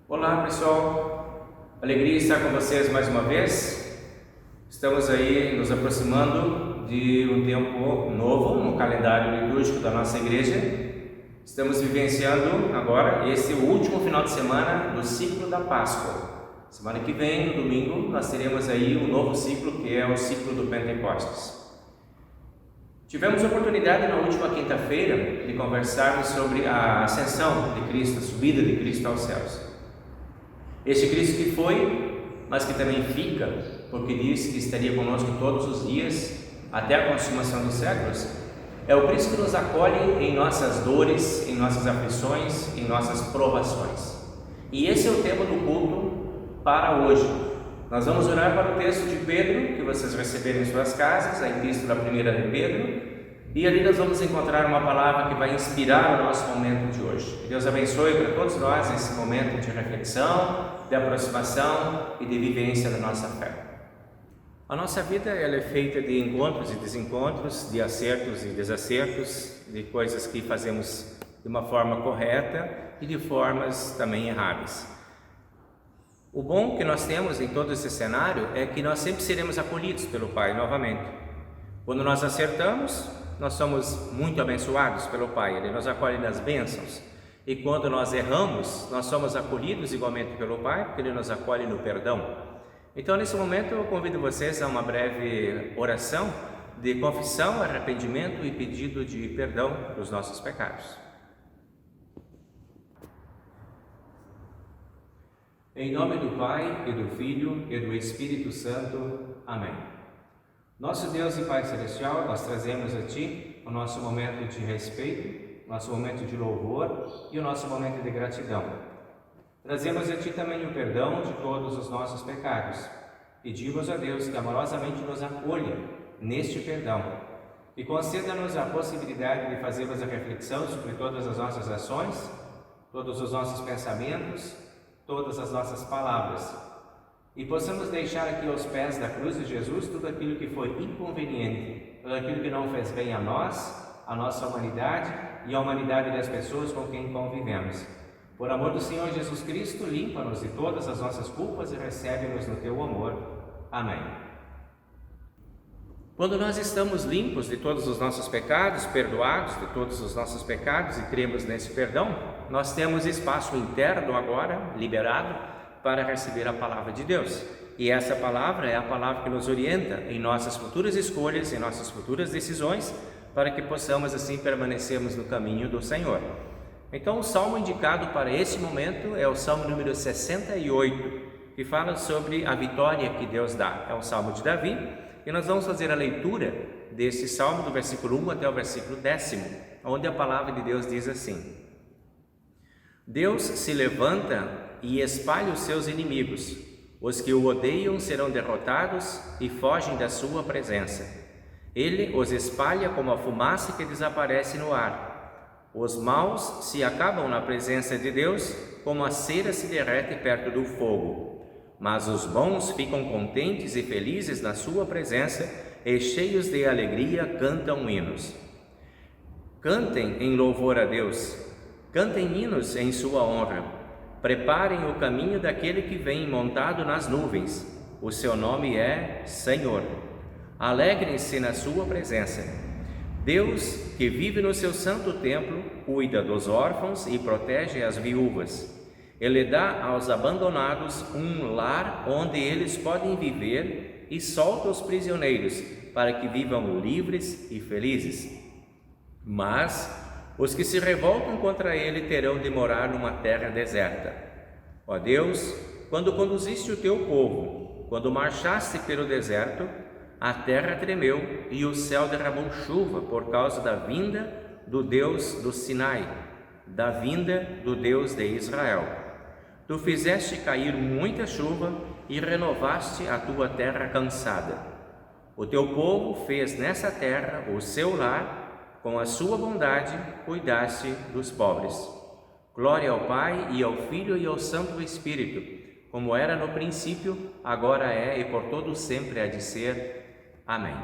Olá pessoal, alegria estar com vocês mais uma vez. Estamos aí nos aproximando de um tempo novo no calendário litúrgico da nossa igreja. Estamos vivenciando agora esse último final de semana do ciclo da Páscoa. Semana que vem, no domingo, nós teremos aí um novo ciclo, que é o ciclo do Pentecostes. Tivemos a oportunidade na última quinta-feira de conversarmos sobre a ascensão de Cristo, a subida de Cristo aos céus. Este Cristo que foi, mas que também fica, porque disse que estaria conosco todos os dias, até a consumação dos séculos, é o Cristo que nos acolhe em nossas dores, em nossas aflições, em nossas provações. E esse é o tema do culto para hoje. Nós vamos orar para o texto de Pedro, que vocês receberam em suas casas, a epístola primeira de Pedro, e ali nós vamos encontrar uma palavra que vai inspirar o nosso momento de hoje. Que Deus abençoe para todos nós esse momento de reflexão, de aproximação e de vivência da nossa fé. A nossa vida ela é feita de encontros e desencontros, de acertos e desacertos, de coisas que fazemos de uma forma correta e de formas também erradas. O bom que nós temos em todo esse cenário é que nós sempre seremos acolhidos pelo Pai novamente. Quando nós acertamos, nós somos muito abençoados pelo Pai, Ele nos acolhe nas bênçãos. E quando nós erramos, nós somos acolhidos igualmente pelo Pai, porque Ele nos acolhe no perdão. Então, nesse momento, eu convido vocês a uma breve oração de confissão, arrependimento e pedido de perdão dos nossos pecados. Em nome do Pai, e do Filho, e do Espírito Santo. Amém. Nosso Deus e Pai Celestial, nós trazemos a Ti o nosso momento de respeito, nosso momento de louvor e o nosso momento de gratidão. Trazemos a Ti também o perdão de todos os nossos pecados. Pedimos a Deus que amorosamente nos acolha neste perdão e conceda-nos a possibilidade de fazermos a reflexão sobre todas as nossas ações, todos os nossos pensamentos, todas as nossas palavras. E possamos deixar aqui aos pés da cruz de Jesus tudo aquilo que foi inconveniente, tudo aquilo que não fez bem a nós, a nossa humanidade e a humanidade das pessoas com quem convivemos. Por amor do Senhor Jesus Cristo, limpa-nos de todas as nossas culpas e recebe-nos no Teu amor. Amém. Quando nós estamos limpos de todos os nossos pecados, perdoados de todos os nossos pecados e cremos nesse perdão, nós temos espaço interno agora, liberado, para receber a palavra de Deus. E essa palavra é a palavra que nos orienta em nossas futuras escolhas, em nossas futuras decisões, para que possamos assim permanecermos no caminho do Senhor. Então o salmo indicado para esse momento é o salmo número 68, que fala sobre a vitória que Deus dá. É um salmo de Davi, e nós vamos fazer a leitura desse salmo do versículo 1 até o versículo 10, onde a palavra de Deus diz assim: Deus se levanta e espalha os seus inimigos. Os que o odeiam serão derrotados e fogem da sua presença. Ele os espalha como a fumaça que desaparece no ar. Os maus se acabam na presença de Deus, como a cera se derrete perto do fogo. Mas os bons ficam contentes e felizes na sua presença, e cheios de alegria cantam hinos. Cantem em louvor a Deus, cantem hinos em sua honra. Preparem o caminho daquele que vem montado nas nuvens. O seu nome é Senhor. Alegrem-se na sua presença. Deus, que vive no seu santo templo, cuida dos órfãos e protege as viúvas. Ele dá aos abandonados um lar onde eles podem viver e solta os prisioneiros para que vivam livres e felizes. Mas os que se revoltam contra ele terão de morar numa terra deserta. Ó Deus, quando conduziste o teu povo, quando marchaste pelo deserto, a terra tremeu e o céu derramou chuva por causa da vinda do Deus do Sinai, da vinda do Deus de Israel. Tu fizeste cair muita chuva e renovaste a tua terra cansada. O teu povo fez nessa terra o seu lar. Com a sua bondade, cuidaste dos pobres. Glória ao Pai, e ao Filho, e ao Santo Espírito, como era no princípio, agora é, e por todo sempre há de ser. Amém.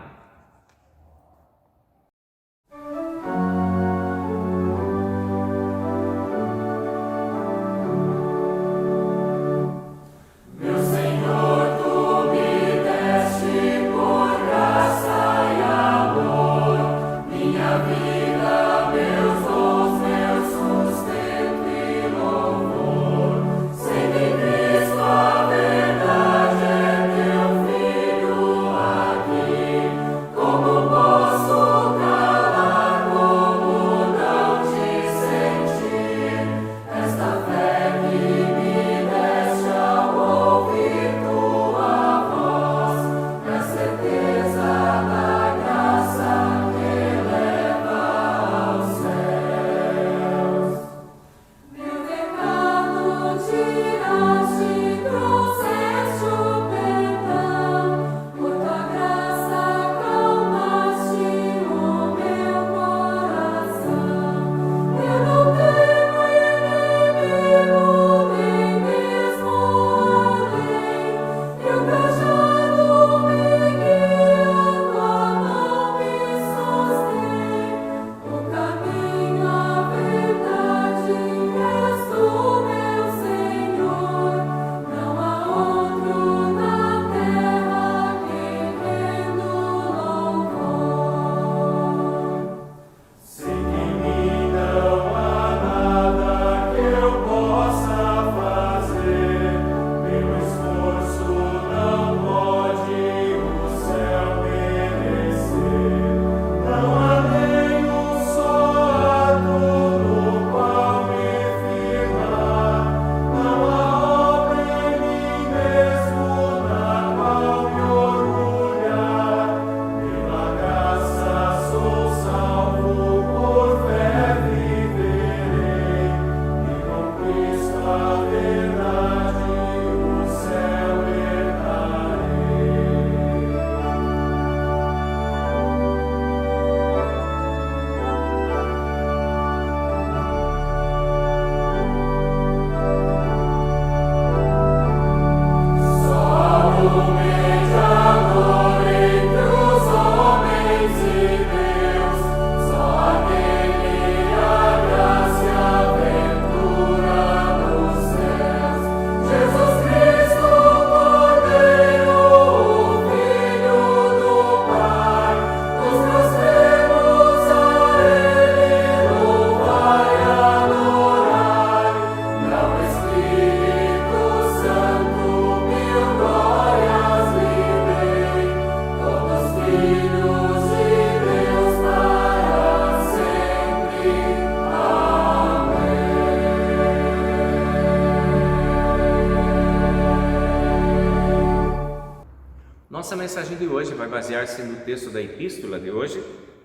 Nossa mensagem de hoje vai basear-se no texto da epístola de hoje,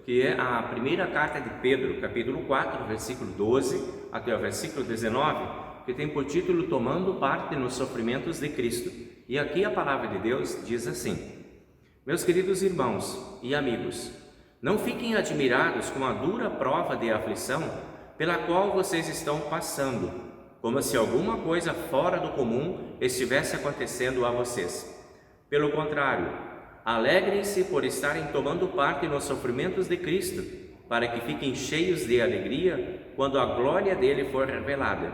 que é a primeira carta de Pedro, capítulo 4, versículo 12 até o versículo 19, que tem por título Tomando parte nos sofrimentos de Cristo. E aqui a palavra de Deus diz assim: Meus queridos irmãos e amigos, não fiquem admirados com a dura prova de aflição pela qual vocês estão passando, como se alguma coisa fora do comum estivesse acontecendo a vocês. Pelo contrário, alegrem-se por estarem tomando parte nos sofrimentos de Cristo, para que fiquem cheios de alegria quando a glória dele for revelada.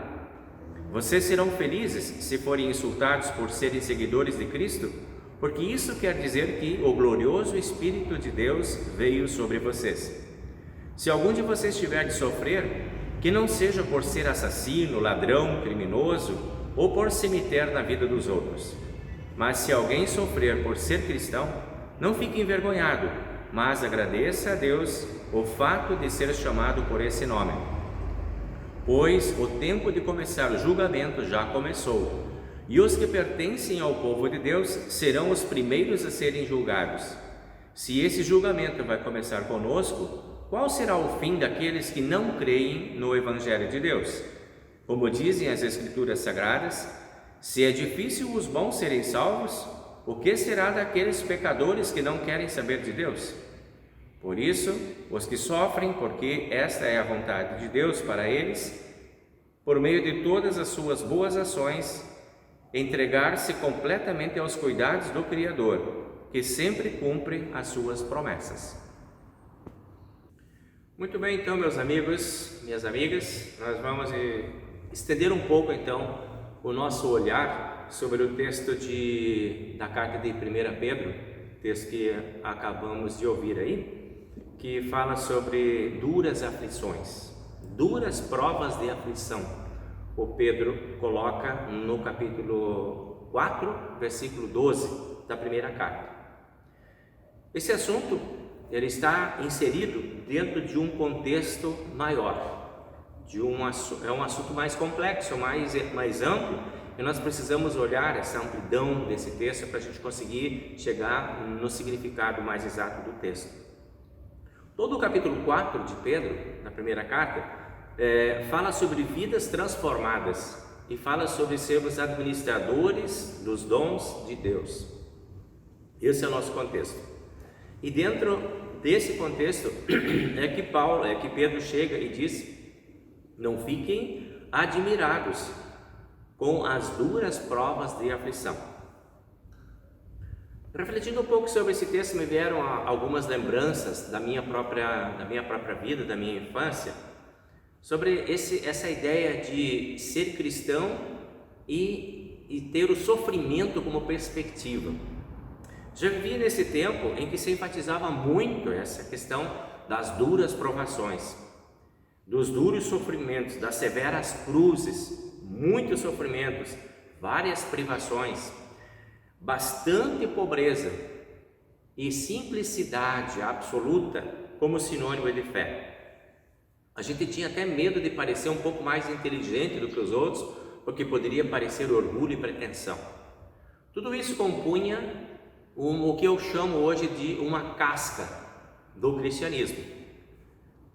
Vocês serão felizes se forem insultados por serem seguidores de Cristo, porque isso quer dizer que o glorioso Espírito de Deus veio sobre vocês. Se algum de vocês tiver de sofrer, que não seja por ser assassino, ladrão, criminoso ou por se meter na vida dos outros. Mas se alguém sofrer por ser cristão, não fique envergonhado, mas agradeça a Deus o fato de ser chamado por esse nome. Pois o tempo de começar o julgamento já começou, e os que pertencem ao povo de Deus serão os primeiros a serem julgados. Se esse julgamento vai começar conosco, qual será o fim daqueles que não creem no Evangelho de Deus? Como dizem as Escrituras Sagradas, se é difícil os bons serem salvos, o que será daqueles pecadores que não querem saber de Deus? Por isso, os que sofrem, porque esta é a vontade de Deus para eles, por meio de todas as suas boas ações, entregar-se completamente aos cuidados do Criador, que sempre cumpre as suas promessas. Muito bem, então, meus amigos, minhas amigas, nós vamos estender um pouco, então, o nosso olhar sobre o texto da carta de 1 Pedro, texto que acabamos de ouvir aí, que fala sobre duras aflições, duras provas de aflição. O Pedro coloca no capítulo 4, versículo 12 da primeira carta. Esse assunto ele está inserido dentro de um contexto maior. É um assunto mais complexo, mais amplo, e nós precisamos olhar essa amplidão desse texto para a gente conseguir chegar no significado mais exato do texto. Todo o capítulo 4 de Pedro, na primeira carta, fala sobre vidas transformadas e fala sobre sermos administradores dos dons de Deus. Esse é o nosso contexto. E dentro desse contexto é que Pedro chega e diz: não fiquem admirados com as duras provas de aflição. Refletindo um pouco sobre esse texto, me vieram algumas lembranças da minha própria vida, da minha infância, sobre essa ideia de ser cristão e ter o sofrimento como perspectiva. Já vivi nesse tempo em que se enfatizava muito essa questão das duras provações, dos duros sofrimentos, das severas cruzes, muitos sofrimentos, várias privações, bastante pobreza e simplicidade absoluta como sinônimo de fé. A gente tinha até medo de parecer um pouco mais inteligente do que os outros, porque poderia parecer orgulho e pretensão. Tudo isso compunha o que eu chamo hoje de uma casca do cristianismo.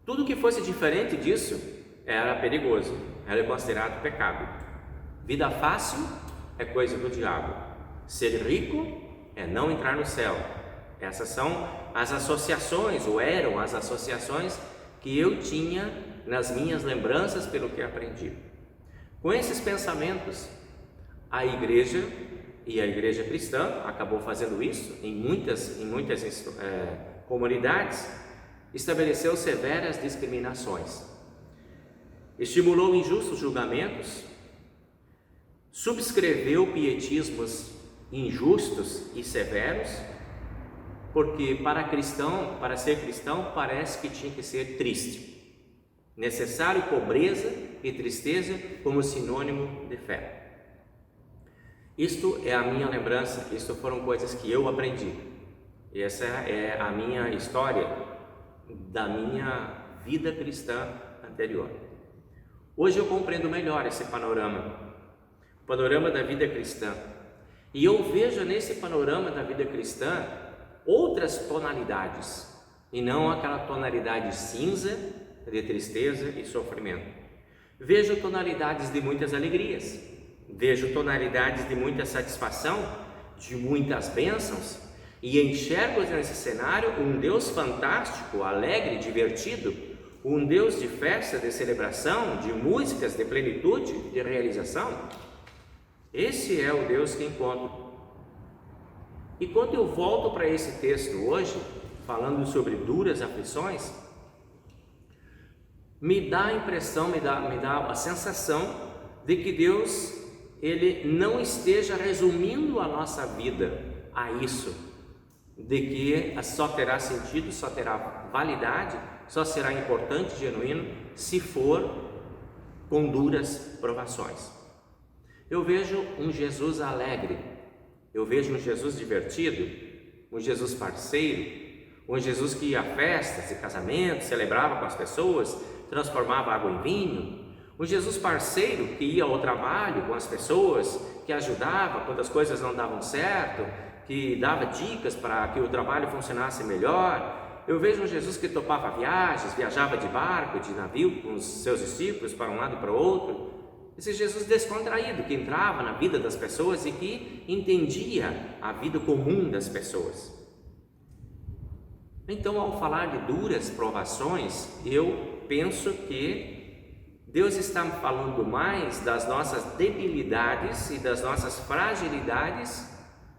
Tudo que fosse diferente disso era perigoso, era considerado pecado. Vida fácil é coisa do diabo. Ser rico é não entrar no céu. Essas são as associações, ou eram as associações que eu tinha nas minhas lembranças pelo que aprendi. Com esses pensamentos, a igreja e a igreja cristã acabou fazendo isso em muitas comunidades. Estabeleceu severas discriminações, estimulou injustos julgamentos, subscreveu pietismos injustos e severos, porque para ser cristão parece que tinha que ser triste, necessário pobreza e tristeza como sinônimo de fé. Isto é a minha lembrança, isto foram coisas que eu aprendi, essa é a minha história da minha vida cristã anterior. Hoje eu compreendo melhor esse panorama, o panorama da vida cristã, E eu vejo nesse panorama da vida cristã outras tonalidades, e não aquela tonalidade cinza de tristeza e sofrimento. Vejo tonalidades de muitas alegrias, vejo tonalidades de muita satisfação, de muitas bênçãos, e enxergo nesse cenário um Deus fantástico, alegre, divertido, um Deus de festa, de celebração, de músicas, de plenitude, de realização. Esse é o Deus que encontro. E quando eu volto para esse texto hoje, falando sobre duras aflições, me dá a impressão, me dá a sensação de que Deus, Ele não esteja resumindo a nossa vida a isso, de que só terá sentido, só terá validade, só será importante, genuíno, se for com duras provações. Eu vejo um Jesus alegre, eu vejo um Jesus divertido, um Jesus parceiro, um Jesus que ia a festas e casamentos, celebrava com as pessoas, transformava água em vinho, um Jesus parceiro que ia ao trabalho com as pessoas, que ajudava quando as coisas não davam certo, que dava dicas para que o trabalho funcionasse melhor. Eu vejo um Jesus que topava viagens, viajava de barco, de navio com os seus discípulos para um lado e para o outro. Esse Jesus descontraído, que entrava na vida das pessoas e que entendia a vida comum das pessoas. Então, ao falar de duras provações, eu penso que Deus está falando mais das nossas debilidades e das nossas fragilidades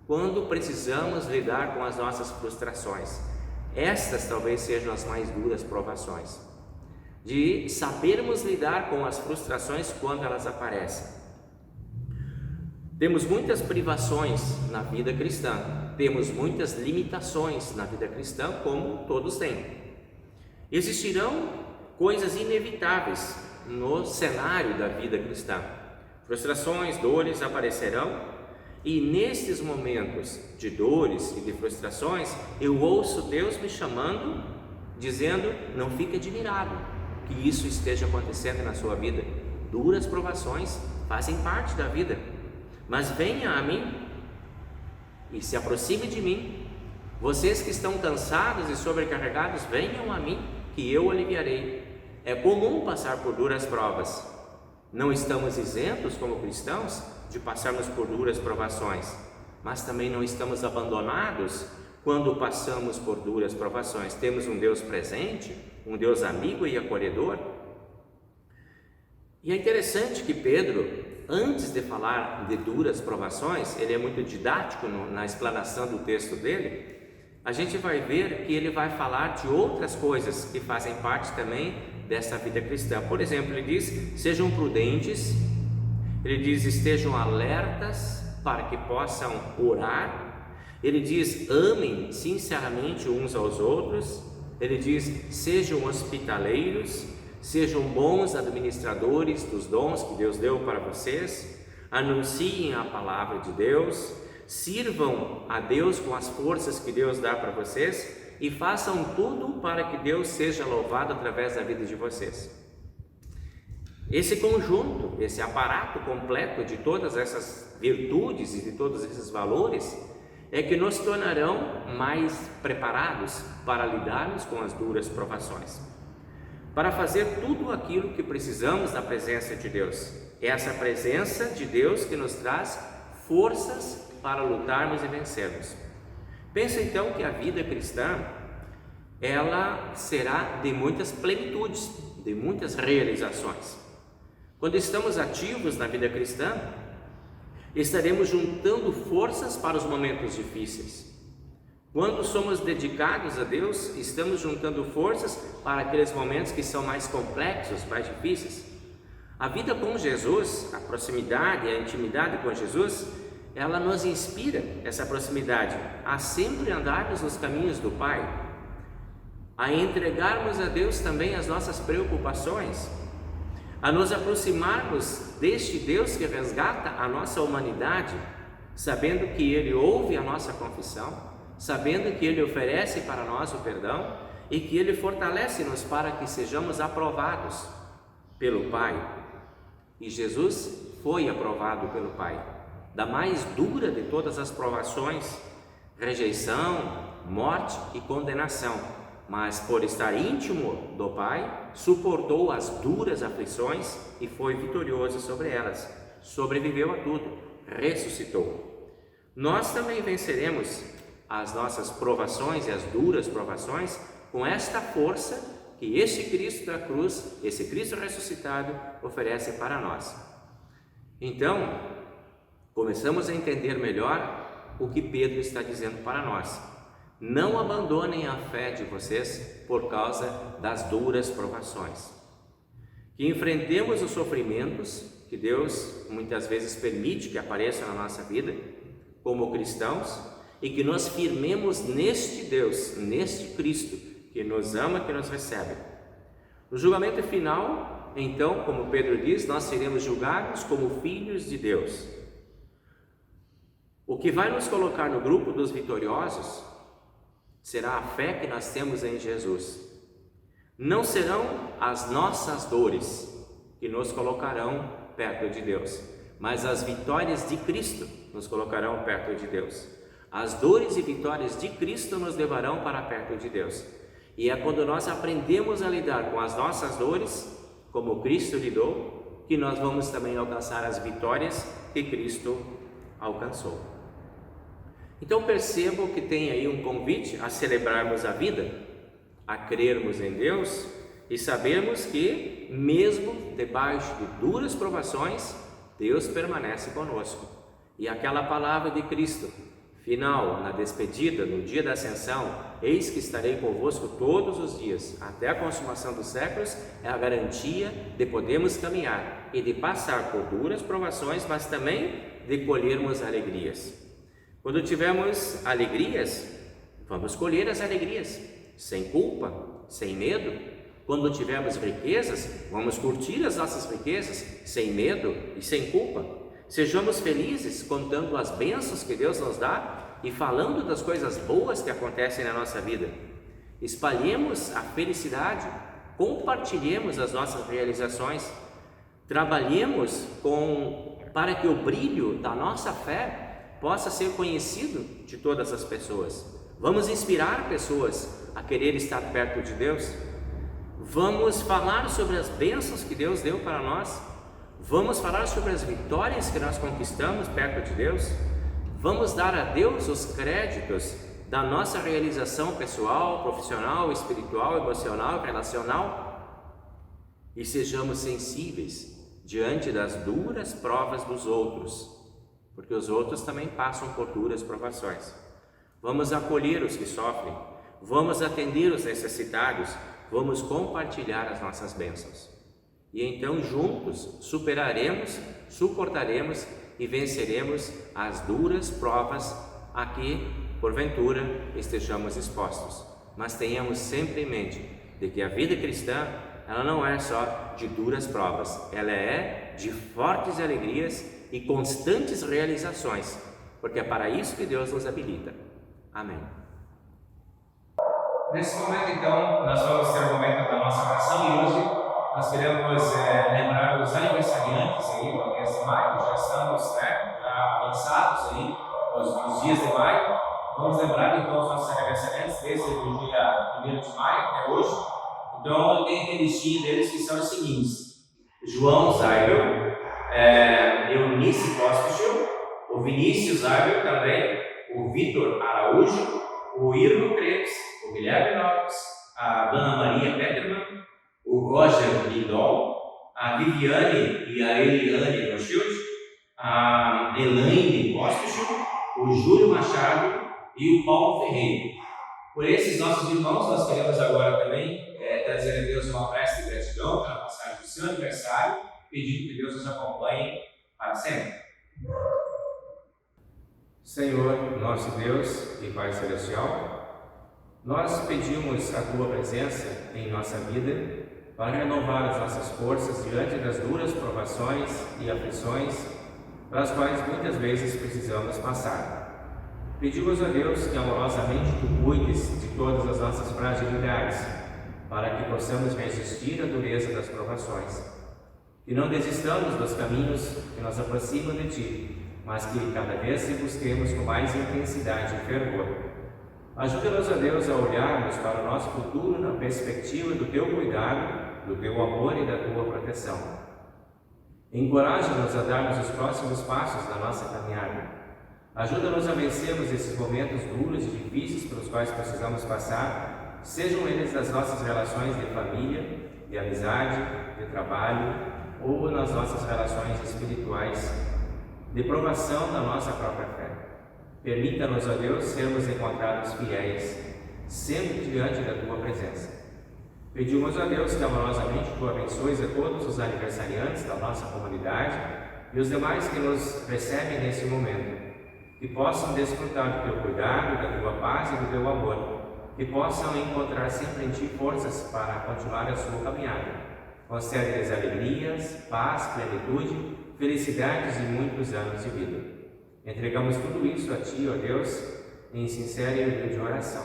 quando precisamos lidar com as nossas frustrações. Estas talvez sejam as mais duras provações, de sabermos lidar com as frustrações quando elas aparecem. Temos muitas privações na vida cristã, temos muitas limitações na vida cristã, como todos têm. Existirão coisas inevitáveis no cenário da vida cristã. Frustrações, dores aparecerão, e nestes momentos de dores e de frustrações, eu ouço Deus me chamando, dizendo: não fique admirado que isso esteja acontecendo na sua vida. Duras provações fazem parte da vida, mas venha a mim e se aproxime de mim. Vocês que estão cansados e sobrecarregados, venham a mim, que eu aliviarei. É comum passar por duras provas. Não estamos isentos como cristãos de passarmos por duras provações, mas também não estamos abandonados quando passamos por duras provações. Temos um Deus presente, um Deus amigo e acolhedor. E é interessante que Pedro, antes de falar de duras provações, ele é muito didático na explanação do texto dele. A gente vai ver que ele vai falar de outras coisas que fazem parte também dessa vida cristã. Por exemplo, ele diz: sejam prudentes, ele diz: estejam alertas para que possam orar, ele diz: amem sinceramente uns aos outros, ele diz: sejam hospitaleiros, sejam bons administradores dos dons que Deus deu para vocês, anunciem a palavra de Deus, sirvam a Deus com as forças que Deus dá para vocês e façam tudo para que Deus seja louvado através da vida de vocês. Esse conjunto, esse aparato completo de todas essas virtudes e de todos esses valores é que nos tornarão mais preparados para lidarmos com as duras provações, para fazer tudo aquilo que precisamos da presença de Deus. É essa presença de Deus que nos traz forças para lutarmos e vencermos. Pensa então que a vida cristã, ela será de muitas plenitudes, de muitas realizações. Quando estamos ativos na vida cristã, estaremos juntando forças para os momentos difíceis. Quando somos dedicados a Deus, estamos juntando forças para aqueles momentos que são mais complexos, mais difíceis. A vida com Jesus, a proximidade, a intimidade com Jesus, ela nos inspira, essa proximidade, a sempre andarmos nos caminhos do Pai, a entregarmos a Deus também as nossas preocupações, a nos aproximarmos deste Deus que resgata a nossa humanidade, sabendo que Ele ouve a nossa confissão, sabendo que Ele oferece para nós o perdão e que Ele fortalece-nos para que sejamos aprovados pelo Pai. E Jesus foi aprovado pelo Pai. da mais dura de todas as provações, rejeição, morte e condenação, mas por estar íntimo do Pai, suportou as duras aflições e foi vitorioso sobre elas, sobreviveu a tudo, ressuscitou. Nós também venceremos as nossas provações e as duras provações com esta força que esse Cristo da cruz, esse Cristo ressuscitado, oferece para nós. Então, começamos a entender melhor o que Pedro está dizendo para nós. Não abandonem a fé de vocês por causa das duras provações. Que enfrentemos os sofrimentos que Deus muitas vezes permite que apareçam na nossa vida como cristãos e que nós firmemos neste Deus, neste Cristo que nos ama, que nos recebe. No julgamento final, então, como Pedro diz, nós seremos julgados como filhos de Deus. O que vai nos colocar no grupo dos vitoriosos será a fé que nós temos em Jesus. Não serão as nossas dores que nos colocarão perto de Deus, mas as vitórias de Cristo nos colocarão perto de Deus. As dores e vitórias de Cristo nos levarão para perto de Deus. E é quando nós aprendemos a lidar com as nossas dores, como Cristo lidou, que nós vamos também alcançar as vitórias que Cristo alcançou. Então percebam que tem aí um convite a celebrarmos a vida, a crermos em Deus e sabermos que, mesmo debaixo de duras provações, Deus permanece conosco. E aquela palavra de Cristo, final, na despedida, no dia da ascensão, eis que estarei convosco todos os dias, até a consumação dos séculos, é a garantia de podermos caminhar e de passar por duras provações, mas também de colhermos alegrias. Quando tivermos alegrias, vamos colher as alegrias, sem culpa, sem medo. Quando tivermos riquezas, vamos curtir as nossas riquezas, sem medo e sem culpa. Sejamos felizes contando as bênçãos que Deus nos dá e falando das coisas boas que acontecem na nossa vida. Espalhemos a felicidade, compartilhemos as nossas realizações, trabalhemos para que o brilho da nossa fé possa ser conhecido de todas as pessoas. Vamos inspirar pessoas a querer estar perto de Deus. Vamos falar sobre as bênçãos que Deus deu para nós. Vamos falar sobre as vitórias que nós conquistamos perto de Deus. Vamos dar a Deus os créditos da nossa realização pessoal, profissional, espiritual, emocional, relacional. E sejamos sensíveis diante das duras provas dos outros, porque os outros também passam por duras provações. Vamos acolher os que sofrem, vamos atender os necessitados, vamos compartilhar as nossas bênçãos. E então juntos superaremos, suportaremos e venceremos as duras provas a que, porventura, estejamos expostos. Mas tenhamos sempre em mente de que a vida cristã, ela não é só de duras provas, ela é de fortes alegrias e constantes realizações, porque é para isso que Deus nos habilita. Amém. Nesse momento, então, nós vamos ter o momento da nossa oração e hoje nós queremos lembrar os aniversariantes aí do mês de maio. Já estamos já avançados aí nos dias de maio. Vamos lembrar então os nossos aniversariantes desde o dia 1º de maio até hoje. Então tem aquele listinho deles que são os seguintes: João Zaibel, Eunice Pospichil, o Vinícius Zaibel também, o Vitor Araújo, o Irmo Creps, o Guilherme Lopes, a Dona Maria Peterman, o Roger Lindol, a Viviane e a Eliane Rothschild, a Elaine Pospichil, o Júlio Machado e o Paulo Ferreira. Por esses nossos irmãos, nós queremos agora também trazer a Deus uma prece de gratidão pela passagem do seu aniversário, pedindo que Deus nos acompanhe para sempre. Senhor, nosso Deus e Pai Celestial, nós pedimos a Tua presença em nossa vida para renovar as nossas forças diante das duras provações e aflições pelas quais muitas vezes precisamos passar. Pedimos a Deus que amorosamente Tu cuides de todas as nossas fragilidades, para que possamos resistir à dureza das provações. Que não desistamos dos caminhos que nos aproximam de Ti, mas que cada vez se busquemos com mais intensidade e fervor. Ajuda-nos, ó Deus, a olharmos para o nosso futuro na perspectiva do Teu cuidado, do Teu amor e da Tua proteção. Encoraja-nos a darmos os próximos passos da nossa caminhada. Ajuda-nos a vencermos esses momentos duros e difíceis pelos quais precisamos passar, sejam eles nas nossas relações de família, de amizade, de trabalho ou nas nossas relações espirituais, de provação da nossa própria fé. Permita-nos, ó Deus, sermos encontrados fiéis, sempre diante da Tua presença. Pedimos a Deus que amorosamente Tu abençoes a todos os aniversariantes da nossa comunidade e os demais que nos recebem nesse momento, que possam desfrutar do Teu cuidado, da Tua paz e do Teu amor, que possam encontrar sempre em Ti forças para continuar a sua caminhada. Concede-lhes alegrias, paz, plenitude, felicidades e muitos anos de vida. Entregamos tudo isso a Ti, ó Deus, em sincera e humilde oração.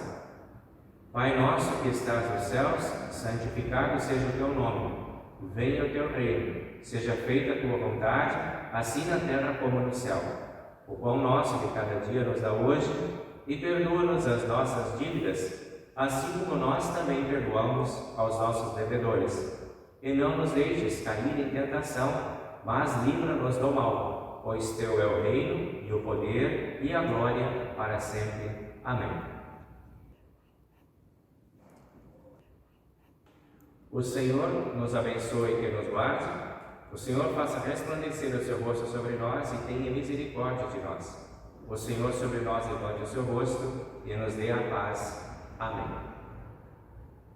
Pai nosso que estás nos céus, santificado seja o Teu nome. Venha o Teu reino, seja feita a Tua vontade, assim na terra como no céu. O pão nosso de cada dia nos dá hoje, e perdoa-nos as nossas dívidas, assim como nós também perdoamos aos nossos devedores. E não nos deixes cair em tentação, mas livra-nos do mal, pois Teu é o reino, e o poder, e a glória, para sempre. Amém. O Senhor nos abençoe e que nos guarde. O Senhor faça resplandecer o Seu rosto sobre nós e tenha misericórdia de nós. O Senhor sobre nós levante o Seu rosto e nos dê a paz. Amém.